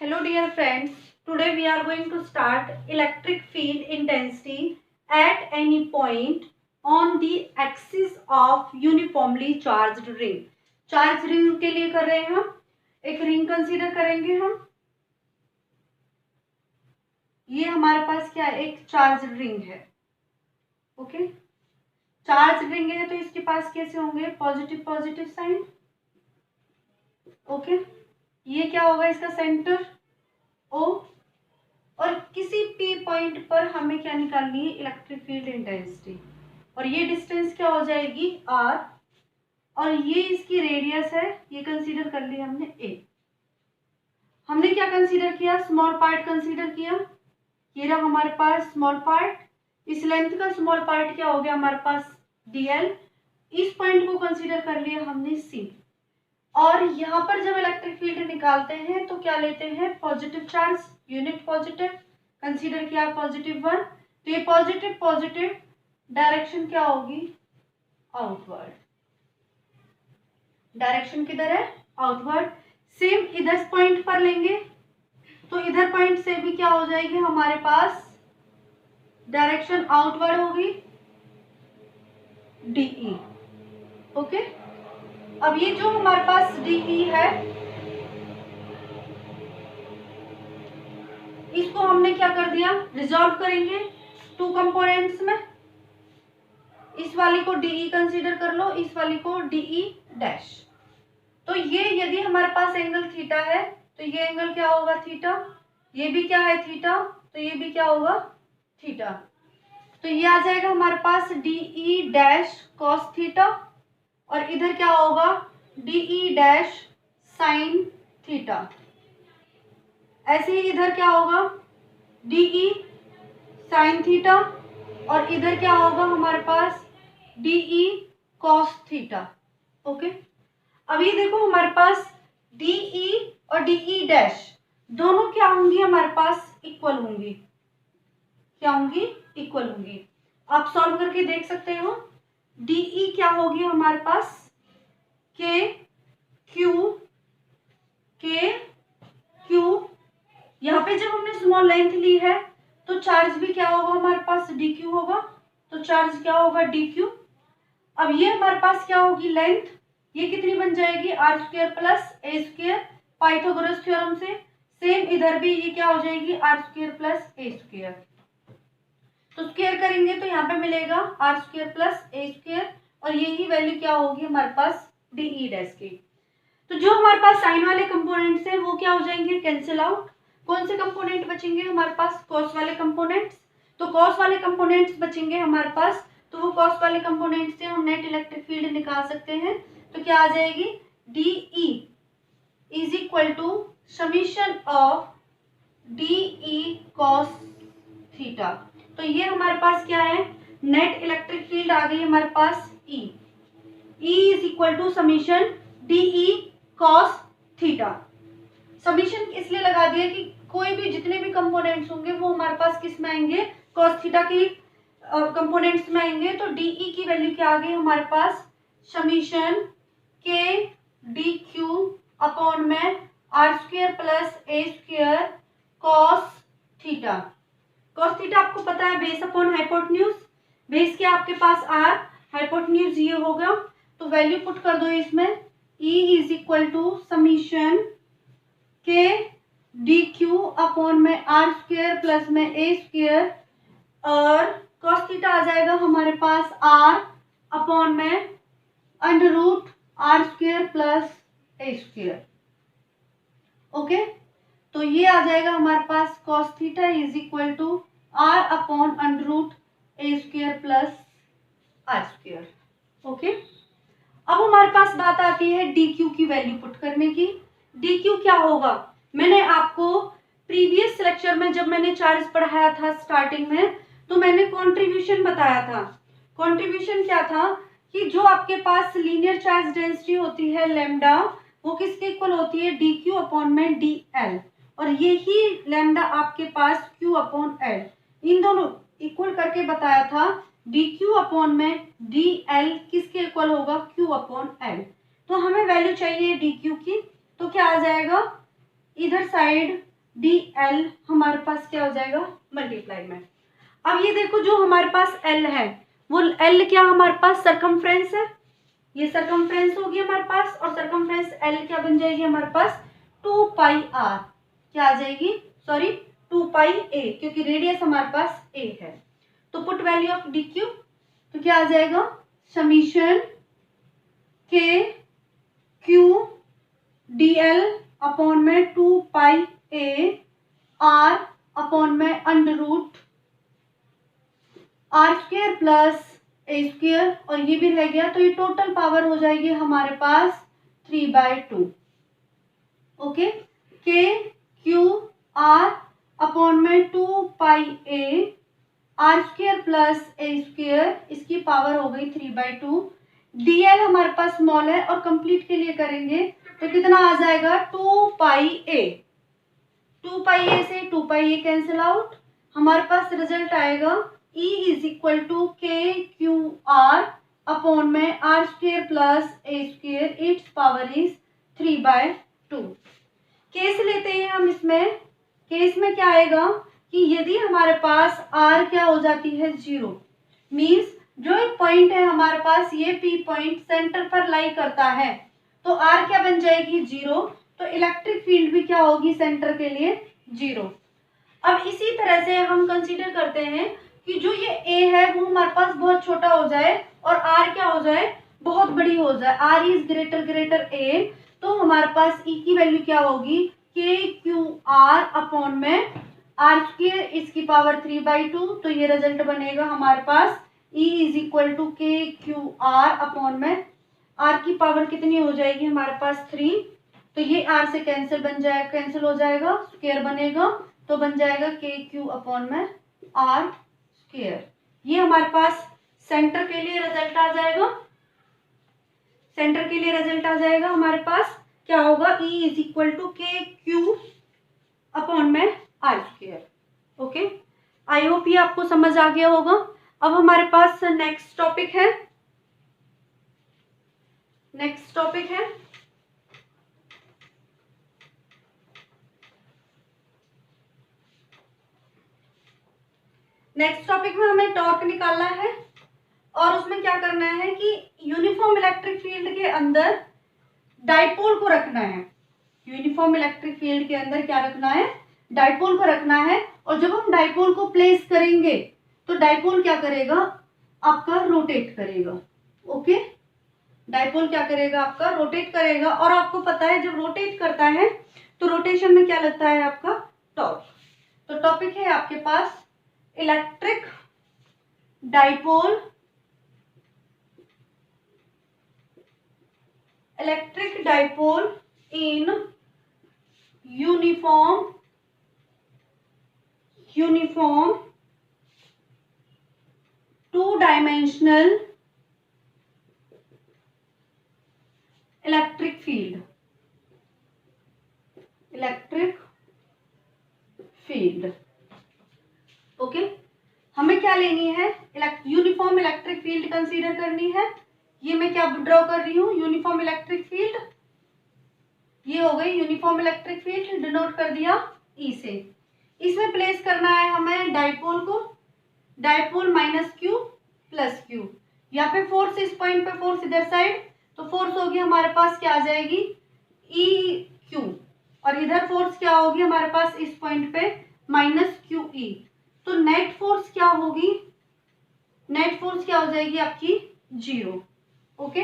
Hello dear friends, today we are going to start electric field intensity at any point on the axis of uniformly charged ring. Charge ring के लिए कर रहे हैं हम, एक ring consider करेंगे हम। ये हमारे पास क्या है, एक चार्ज रिंग है। ओके, चार्ज रिंग है तो इसके पास कैसे होंगे, पॉजिटिव पॉजिटिव साइन। ओके, ये क्या होगा, इसका सेंटर O, और किसी P पॉइंट पर हमें क्या निकालनी है, इलेक्ट्रिक फील्ड इंटेंसिटी, और ये डिस्टेंस क्या हो जाएगी R, और ये इसकी रेडियस है, ये कंसीडर कर लिया हमने A। हमने क्या कंसीडर किया, स्मॉल पार्ट कंसीडर किया। ये रहा हमारे पास स्मॉल पार्ट, इस लेंथ का स्मॉल पार्ट क्या हो गया हमारे पास dl। इस पॉइंट को कंसीडर कर लिया हमने C, और यहाँ पर जब इलेक्ट्रिक फील्ड निकालते हैं तो क्या लेते हैं, positive charge, unit positive consider किया, +1। तो ये पॉजिटिव पॉजिटिव डायरेक्शन क्या होगी, आउटवर्ड। डायरेक्शन किधर है, आउटवर्ड। सेम इधर पॉइंट पर लेंगे तो इधर पॉइंट से भी क्या हो जाएगी हमारे पास, डायरेक्शन आउटवर्ड होगी, DE। ओके, अब ये जो हमारे पास DE है, इसको हमने क्या कर दिया, रिजॉल्व करेंगे टू कंपोनेंट्स में। इस वाली को DE कंसीडर कर लो, इस वाली को DE डैश। तो ये यदि हमारे पास एंगल थीटा है तो ये एंगल क्या होगा, थीटा। ये भी क्या है, थीटा, तो ये भी क्या होगा, थीटा। तो ये आ जाएगा हमारे पास DE डैश कॉस थीटा, और इधर क्या होगा, DE डैश साइन थीटा। ऐसे ही इधर क्या होगा, DE साइन थीटा, और इधर क्या होगा हमारे पास DE कॉस थीटा। ओके, अभी देखो हमारे पास DE और DE डैश दोनों क्या होंगी, हमारे पास इक्वल होंगी। क्या होंगी, इक्वल होंगी। आप सॉल्व करके देख सकते हो। DE क्या होगी हमारे पास, K Q, यहाँ पे जब हमने स्मॉल लेंथ ली है तो चार्ज भी क्या होगा हमारे पास, DQ होगा। तो चार्ज क्या होगा, DQ। अब ये हमारे पास क्या होगी, लेंथ, ये कितनी बन जाएगी, r² plus a², Pythagoras theorem से। सेम इधर भी ये क्या हो जाएगी, r² प्लस a²। तो स्क्वायर करेंगे तो यहाँ पे मिलेगा r² प्लस a², और यही वैल्यू क्या होगी हमारे पास DE डैश की। तो जो हमारे पास साइन वाले कंपोनेंट्स हैं वो क्या हो जाएंगे, कैंसिल आउट। कौन से कंपोनेंट बचेंगे हमारे पास, कॉस वाले कंपोनेंट्स। तो कॉस वाले कंपोनेंट्स बचेंगे हमारे पास, तो वो कॉस वाले कंपोनेंट से हम नेट इलेक्ट्रिक फील्ड निकाल सकते हैं। तो क्या आ जाएगी, DE is equal to summation of DE cos theta. तो ये हमारे पास क्या है, नेट इलेक्ट्रिक फील्ड आ गई हमारे पास E is equal to summation DE cos theta. Summation इसलिए लगा दिया कि कोई भी जितने भी कंपोनेंट्स होंगे वो हमारे पास किस में आएंगे, कॉस थीटा की कंपोनेंट्स में आएंगे। तो DE की वैल्यू क्या आ गई हमारे पास, समीशन K DQ अपॉन में r² plus a² cos theta. Cos theta आपको पता है बेस अपॉन हाइपोटेन्यूज। बेस क्या आपके पास r, हाइपोटेन्यूज ये होगा। तो वैल्यू पुट कर दो इसमें, E is equal to summation K DQ upon में r² प्लस में a², और कॉस थीटा आ जाएगा हमारे पास r अपॉन में √r² प्लस a²। ओके, तो ये आ जाएगा हमारे पास cos theta is equal to r upon √a² plus r²। Okay, अब हमारे पास बात आती है DQ की वैल्यू पुट करने की। DQ क्या होगा, मैंने आपको प्रीवियस लेक्चर में जब मैंने चार्ज पढ़ाया था स्टार्टिंग में, तो मैंने कंट्रीब्यूशन बताया था। कंट्रीब्यूशन क्या था कि जो आपके पास लीनियर चार्ज डेंसिटी होती है लैम्डा, वो किसके इक्वल होती है, DQ अपॉन में DL, और यही लैम्डा आपके पास Q अपॉन L, इन दोनों इक्वल करके बताया था। DQ अपॉन में DL किसके इक्वल होगा, Q अपॉन L। तो हमें वैल्यू चाहिए DQ की, तो क्या आ जाएगा, इधर साइड डी एल हमारे पास क्या हो जाएगा मल्टीप्लाई में। अब ये देखो जो हमारे पास एल है वो एल क्या हमारे पास सरकमफ्रेंस है, ये सरकमफ्रेंस होगी हमारे पास, और सरकमफ्रेंस एल क्या बन जाएगी हमारे पास 2 पाई आर, क्या आ जाएगी सॉरी 2 पाई ए, क्योंकि रेडियस हमारे पास ए है। तो put value of D Q, तो क्या आ जाएगा समीशन के क्यू डी एल अपॉन में 2 पाई ए आर अपॉन में under root R square plus A square, और ये भी रह गया, तो ये टोटल पावर हो जाएगी हमारे पास 3/2। Okay, K Q R upon में 2 pi A R square plus A square, इसकी पावर हो गई 3/2। डीएल हमारे पास स्मॉल है और कंप्लीट के लिए करेंगे तो कितना आ जाएगा 2 पाई ए, 2 पाई ए से 2 पाई ए कैंसिल आउट, हमारे पास रिजल्ट आएगा E is equal to K Q R upon में R square plus A square, its power is 3/2। Case लेते हैं हम, इसमें केस में क्या आएगा कि यदि हमारे पास r क्या हो जाती है 0, मीन्स जो एक पॉइंट है हमारे पास ये P पॉइंट सेंटर पर लाई करता है, तो r क्या बन जाएगी 0, तो इलेक्ट्रिक फील्ड भी क्या होगी सेंटर के लिए 0। अब इसी तरह से हम कंसीडर करते हैं कि जो ये a है वो हमारे पास बहुत छोटा हो जाए और r क्या हो जाए बहुत बड़ी हो जाए, r इज ग्रेटर a, तो हमारे पास E की वैल्यू क्या होगी के क्यू आर अपॉन में आर स्क्वेयर इसकी पावर 3/2, तो ये रिजल्ट बनेगा हमारे पास E is equal to K Q R upon में r की पावर कितनी हो जाएगी हमारे पास 3, तो ये r से कैंसिल हो जाएगा, स्क्वेयर बनेगा, तो बन जाएगा के क्यू अपॉन में आर स्क्वेयर। ये हमारे पास सेंटर के लिए रिजल्ट आ जाएगा, सेंटर के लिए रिजल्ट आ जाएगा हमारे पास क्या होगा E is equal to K Q upon में R square. Okay, I hope ये आपको समझ आ गया होगा। अब हमारे पास नेक्स्ट टॉपिक है, नेक्स्ट टॉपिक में हमें टॉर्क निकालना है और उसमें क्या करना है कि यूनिफॉर्म इलेक्ट्रिक फील्ड के अंदर डाइपोल को रखना है, यूनिफॉर्म इलेक्ट्रिक फील्ड के अंदर क्या रखना है डाइपोल को रखना है, और जब हम डाइपोल को प्लेस करेंगे तो डाइपोल क्या करेगा आपका रोटेट करेगा। ओके, डाइपोल क्या करेगा आपका रोटेट करेगा, और आपको पता है जब रोटेट करता है तो रोटेशन में क्या लगता है आपका टॉर्क। तो टॉपिक है आपके पास electric dipole, electric dipole in uniform two dimensional electric field, okay, हमें क्या लेनी है यूनिफॉर्म इलेक्ट्रिक फील्ड कंसीडर करनी है। ये मैं क्या ड्रॉ कर रही हूँ यूनिफॉर्म इलेक्ट्रिक फील्ड, ये हो गई यूनिफॉर्म इलेक्ट्रिक फील्ड, डिनोट कर दिया E से। इसमें प्लेस करना है हमें डाइपोल को, dipole minus Q plus Q, यहाँ पे फोर्स इस पॉइंट पे, फोर्स इधर साइड, तो फोर्स होगी हमारे पास क्या आ जाएगी ई क्यू, और इधर फोर्स क्या होगी हमारे पास इस पॉइंट पे माइनस क्यू ई, तो नेट फोर्स क्या होगी, नेट फोर्स क्या हो जाएगी आपकी 0। ओके,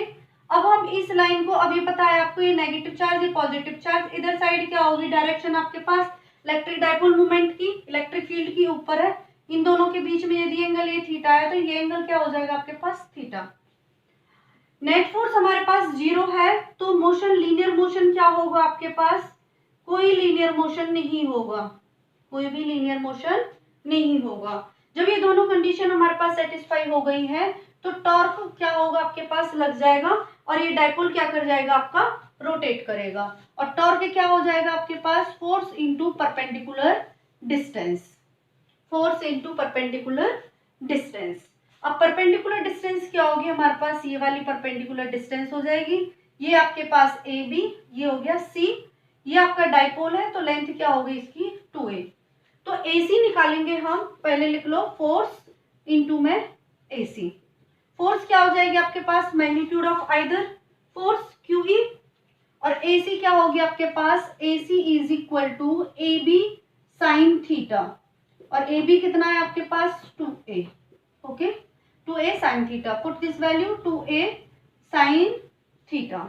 अब हम इस लाइन को, अब ये पता है आपको ये नेगेटिव चार्ज ये पॉजिटिव चार्ज, इधर साइड क्या होगी डायरेक्शन आपके पास इलेक्ट्रिक डाइपोल मूवमेंट की, इलेक्ट्रिक फील्ड की ऊपर है, इन दोनों के बीच में यदि एंगल ये थीटा है तो ये एंगल क्या हो जाएगा आपके पास थीटा। नेट फोर्स हमारे पास 0 है, तो मोशन लीनियर मोशन क्या होगा आपके पास, कोई लीनियर मोशन नहीं होगा, कोई भी लीनियर मोशन नहीं होगा। जब ये दोनों कंडीशन हमारे पास सेटिस्फाई हो गई है तो टॉर्क क्या होगा आपके पास लग जाएगा, और ये डाइपोल क्या कर जाएगा आपका रोटेट करेगा, और टॉर्क क्या हो जाएगा आपके पास force into perpendicular distance, force into perpendicular distance. अब परपेंडिकुलर डिस्टेंस क्या होगी हमारे पास, ये वाली परपेंडिकुलर डिस्टेंस हो जाएगी, ये आपके पास ए बी, ये हो गया सी, ये आपका डाइपोल है तो लेंथ क्या होगी इसकी 2a। तो AC निकालेंगे हम, पहले लिख लो फोर्स इनटू में AC। फोर्स क्या हो जाएगी आपके पास, magnitude of either force QE, और AC क्या होगी आपके पास, AC is equal to AB sine theta, और AB कितना है आपके पास 2a। Okay, 2a sine theta, put this value 2a sine theta.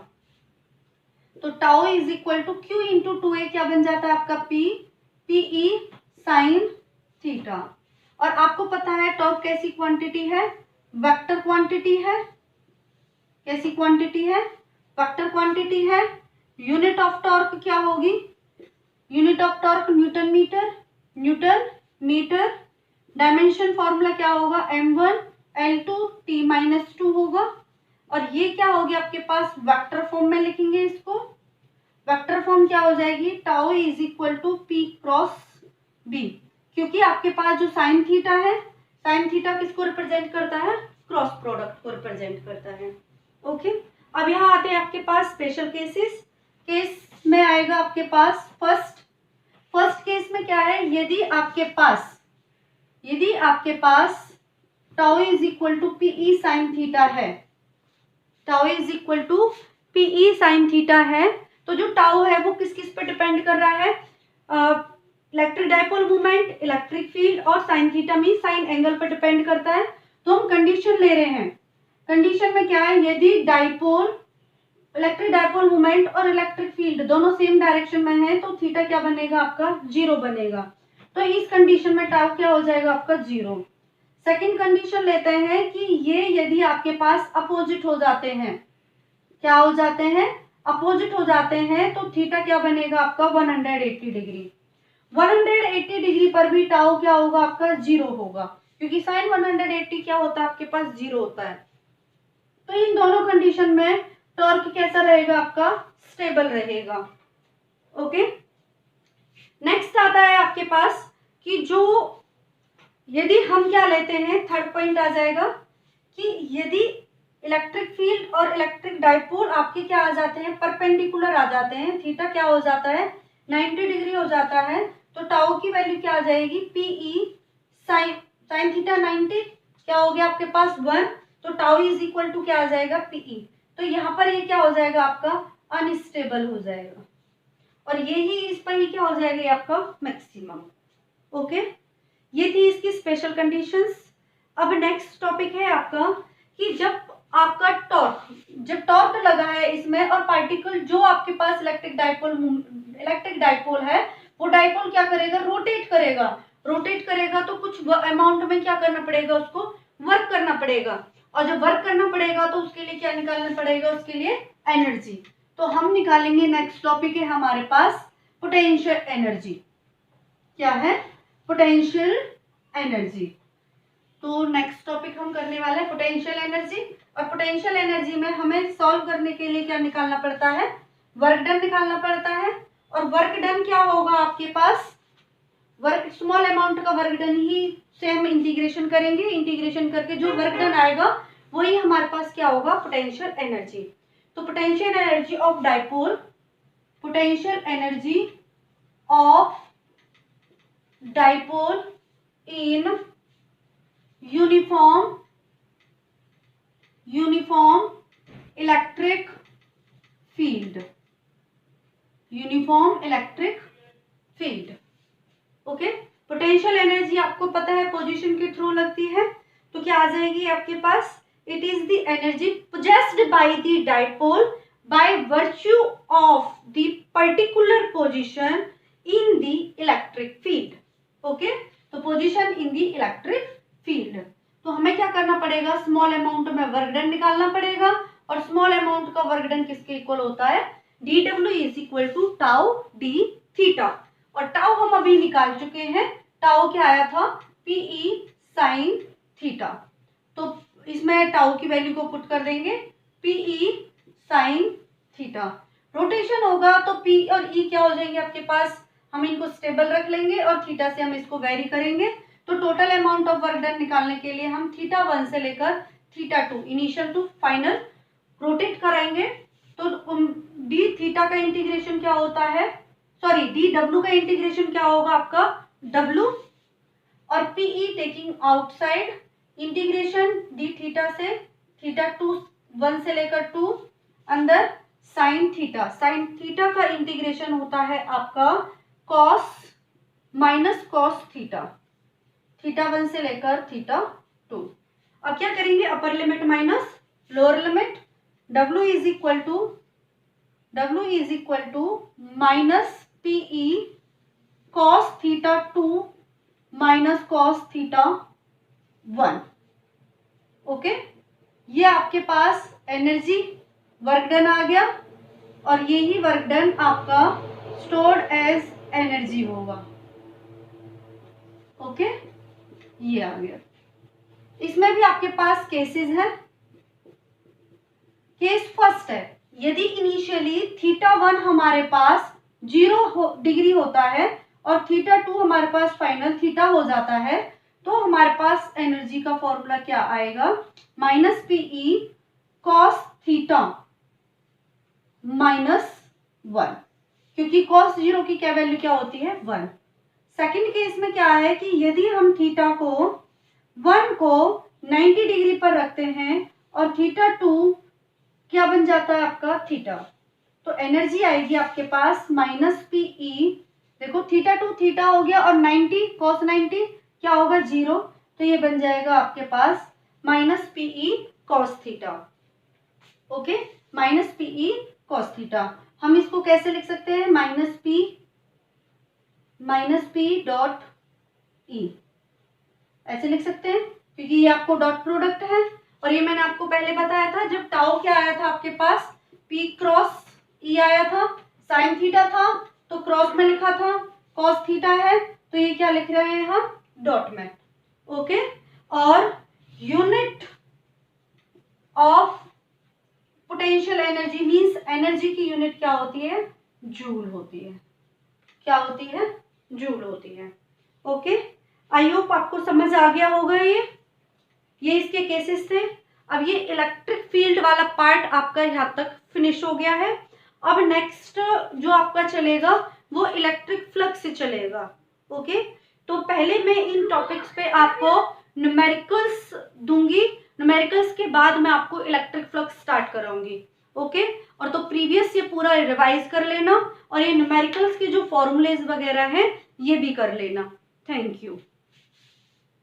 तो tau is equal to Q into 2a क्या बन जाता है आपका P, PE साइन थीटा। और आपको पता है टॉर्क कैसी क्वांटिटी है, वेक्टर क्वांटिटी है। कैसी क्वांटिटी है, वेक्टर क्वांटिटी है। यूनिट ऑफ टॉर्क क्या होगी, unit of torque newton metre, newton metre. Dimension formula क्या होगा, m1 L2 T माइनस 2 होगा। और ये क्या होगी आपके पास, वेक्टर फॉर्म में लिखेंगे इसको। वेक्टर फॉर्म क्या हो जाएगी, tau is equal to P cross B, क्योंकि आपके पास जो साइन थीटा है, साइन थीटा किसको रिप्रेजेंट करता है, क्रॉस प्रोडक्ट को रिप्रेजेंट करता है। ओके, अब यहाँ आते हैं आपके पास स्पेशल केसेस। केस में आएगा आपके पास फर्स्ट केस में क्या है, यदि आपके पास tau is equal to PE sine theta है, tau is equal to PE sine theta है, तो जो टाउ है वो किस किस पे डिपेंड कर रहा है, electric dipole movement, electric field, और sine theta mean sine angle पर डिपेंड करता है। तो हम कंडीशन ले रहे हैं, कंडीशन में क्या है, यदि डाइपोल, इलेक्ट्रिक डाइपोल मूवमेंट और इलेक्ट्रिक फील्ड दोनों सेम डायरेक्शन में है तो थीटा क्या बनेगा आपका, 0 बनेगा। तो इस कंडीशन में टाउ क्या हो जाएगा आपका 0। सेकंड कंडीशन लेते हैं कि ये यदि आपके पास अपोजिट हो जाते हैं, क्या हो जाते हैं, अपोजिट हो जाते हैं, तो थीटा क्या बनेगा आपका 180 डिग्री। 180 डिग्री पर भी टाउ क्या होगा आपका 0 होगा, क्योंकि साइन 180 क्या होता है आपके पास 0 होता है। तो इन दोनों कंडीशन में टॉर्क कैसा रहेगा आपका, स्टेबल रहेगा। ओके, नेक्स्ट आता है आपके पास कि जो यदि हम क्या लेते हैं, थर्ड पॉइंट आ जाएगा कि यदि इलेक्ट्रिक फील्ड और इलेक्ट्रिक डाइपोल आपके क्या आ जाते हैं, परपेंडिकुलर आ जाते हैं, थीटा क्या हो जाता है 90 डिग्री हो जाता है, तो टाउ की वैल्यू क्या आ जाएगी, PE साइन थीटा 90 क्या हो गया आपके पास 1, तो टाउ इज इक्वल टू क्या आ जाएगा PE। तो यहाँ पर ये क्या हो जाएगा आपका अनस्टेबल हो जाएगा, और यही इस पर ही क्या हो जाएगा आपका मैक्सिमम। ओके, ये थी इसकी स्पेशल कंडीशंस। अब नेक्स्ट टॉपिक है आपका कि जब आपका टॉर्क लगा है इसमें, और पार्टिकल जो आपके पास इलेक्ट्रिक डाइपोल है, वो डाइपोल क्या करेगा, रोटेट करेगा तो कुछ अमाउंट में क्या करना पड़ेगा, उसको वर्क करना पड़ेगा, और जब वर्क करना पड़ेगा तो उसके लिए क्या निकालना पड़ेगा, उसके लिए एनर्जी। तो हम निकालेंगे, नेक्स्ट टॉपिक है हमारे पास पोटेंशियल एनर्जी। क्या है, पोटेंशियल एनर्जी। तो नेक्स्ट टॉपिक हम करने वाले हैं पोटेंशियल एनर्जी, और पोटेंशियल एनर्जी में हमें सॉल्व करने के लिए क्या निकालना पड़ता है, वर्क डन निकालना पड़ता है। और वर्क डन क्या होगा आपके पास, वर्क स्मॉल अमाउंट का वर्क डन ही से हम इंटीग्रेशन करेंगे, इंटीग्रेशन करके जो वर्क डन आएगा वही हमारे पास क्या होगा, पोटेंशियल एनर्जी। तो potential energy of dipole, potential energy of dipole in uniform electric field, uniform electric field. Okay, potential energy आपको पता है पोजीशन के थ्रू लगती है, तो क्या आ जाएगी आपके पास, it is the energy possessed by the dipole by virtue of the particular position in the electric field. Okay, तो position in the electric field, तो हमें क्या करना पड़ेगा, स्मॉल अमाउंट में वर्क डन निकालना पड़ेगा, और स्मॉल अमाउंट का वर्क डन किसके इक्वल होता है, dw is equal to tau d theta, और टाउ हम अभी निकाल चुके हैं, टाउ क्या आया था, PE साइन थीटा। तो इसमें टाउ की वैल्यू को पुट कर देंगे, PE साइन थीटा। रोटेशन होगा तो P और E क्या हो जाएंगे आपके पास, हम इनको स्टेबल रख लेंगे और थीटा से हम इसको वेरी करेंगे। तो total amount of work done निकालने के लिए हम थीटा 1 से लेकर theta 2 initial to final rotate कराएंगे। तो डी थीटा का इंटीग्रेशन क्या होता है, सॉरी डी डब्ल्यू का इंटीग्रेशन क्या होगा आपका डब्ल्यू, और PE taking outside integration D theta से थीटा 1 से लेकर 2 अंदर साइन थीटा का इंटीग्रेशन होता है आपका कॉस माइनस कॉस थीटा 1 से लेकर थीटा 2। अब क्या करेंगे, upper limit minus lower limit, W is equal to minus PE cos theta 2 minus cos theta 1। Okay, ये आपके पास एनर्जी वर्क डन आ गया, और यही वर्क डन आपका स्टोर्ड एज एनर्जी होगा। ओके, ये आ गया। इसमें भी आपके पास केसेस हैं। केस फर्स्ट है, यदि इनिशियली थीटा 1 हमारे पास 0 डिग्री होता है और थीटा 2 हमारे पास फाइनल थीटा हो जाता है, तो हमारे पास एनर्जी का फॉर्मूला क्या आएगा, माइनस पीई कॉस थीटा -1, क्योंकि कॉस 0 की क्या वैल्यू क्या होती है 1। सेकंड केस में क्या है कि यदि हम थीटा को 1 को 90 डिग्री पर रखते हैं और थीटा 2 क्या बन जाता है आपका थीटा, तो एनर्जी आएगी आपके पास माइनस पीई, देखो थीटा 2 थीटा हो गया और 90 कॉस 90 क्या होगा 0, तो ये बन जाएगा आपके पास minus PE cos theta. Okay, minus PE cos theta, हम इसको कैसे लिख सकते हैं, माइनस पी डॉट ई, ऐसे लिख सकते हैं, क्योंकि ये आपको डॉट प्रोडक्ट है, और ये मैंने आपको पहले बताया था जब टाउ क्या आया था आपके पास पी क्रॉस ई आया था, साइन थीटा था तो क्रॉस में लिखा था, कॉस थीटा है तो ये क्या लिख रहे हैं हम डॉट में। ओके, और unit of potential energy means energy की यूनिट क्या होती है, जूल होती है, क्या होती है, जूल होती है। ओके, आई होप आपको समझ आ गया होगा। ये इसके केसेस थे। अब ये इलेक्ट्रिक फील्ड वाला पार्ट आपका यहाँ तक फिनिश हो गया है। अब नेक्स्ट जो आपका चलेगा वो इलेक्ट्रिक फ्लक्स से चलेगा। ओके, तो पहले मैं इन टॉपिक्स पे आपको न्यूमेरिकल्स दूंगी, न्यूमेरिकल्स के बाद मैं आपको इलेक्ट्रिक फ्लक्स स्टार्ट कराऊंगी। ओके, और तो प्रीवियस ये पूरा रिवाइज कर लेना, और ये न्यूमेरिकल्स के जो फॉर्मूलेज वगैरह हैं ये भी कर लेना। Thank you.